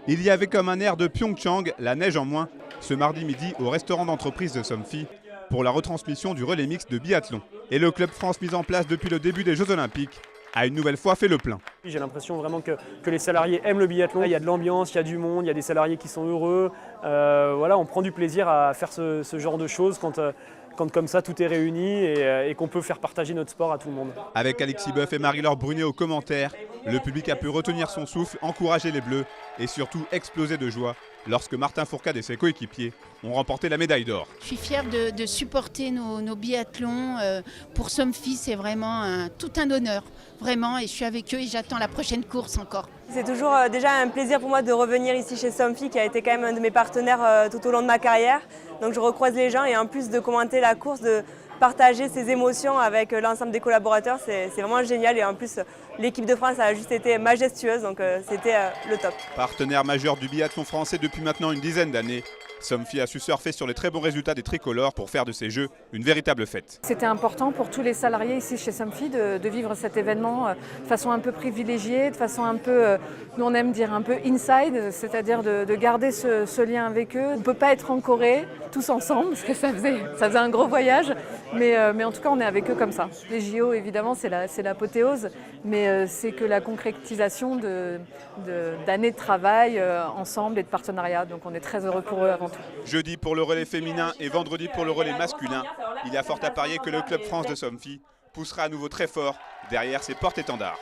Il y avait comme un air de Pyeongchang, la neige en moins, ce mardi midi au restaurant d'entreprise de Somfy pour la retransmission du relais mix de biathlon. Et le Club France mis en place depuis le début des Jeux Olympiques a une nouvelle fois fait le plein. J'ai l'impression vraiment que les salariés aiment le biathlon. Il y a de l'ambiance, il y a du monde, il y a des salariés qui sont heureux. Voilà, on prend du plaisir à faire ce genre de choses quand comme ça tout est réuni et qu'on peut faire partager notre sport à tout le monde. Avec Alexis Boeuf et Marie-Laure Brunet aux commentaires, le public a pu retenir son souffle, encourager les Bleus et surtout exploser de joie lorsque Martin Fourcade et ses coéquipiers ont remporté la médaille d'or. Je suis fière de supporter nos biathlons. Pour Somfy, c'est vraiment tout un honneur, vraiment, et je suis avec eux et j'attends la prochaine course encore. C'est toujours déjà un plaisir pour moi de revenir ici chez Somfy, qui a été quand même un de mes partenaires tout au long de ma carrière. Donc je recroise les gens et en plus de commenter la course, de partager ses émotions avec l'ensemble des collaborateurs, c'est vraiment génial. Et en plus, l'équipe de France a juste été majestueuse, donc c'était le top. Partenaire majeur du biathlon français depuis maintenant une dizaine d'années, Somfy a su surfer sur les très bons résultats des tricolores pour faire de ces Jeux une véritable fête. C'était important pour tous les salariés ici chez Somfy de vivre cet événement de façon un peu privilégiée, de façon un peu, nous on aime dire un peu inside, c'est-à-dire de garder ce lien avec eux. On ne peut pas être en Corée tous ensemble, parce que ça faisait un gros voyage, mais en tout cas on est avec eux comme ça. Les JO évidemment c'est l'apothéose, mais c'est que la concrétisation d'années de travail ensemble et de partenariat, donc on est très heureux pour eux avant tout. Jeudi pour le relais féminin et vendredi pour le relais masculin, il y a fort à parier que le Club France de Somfy poussera à nouveau très fort derrière ses porte-étendards.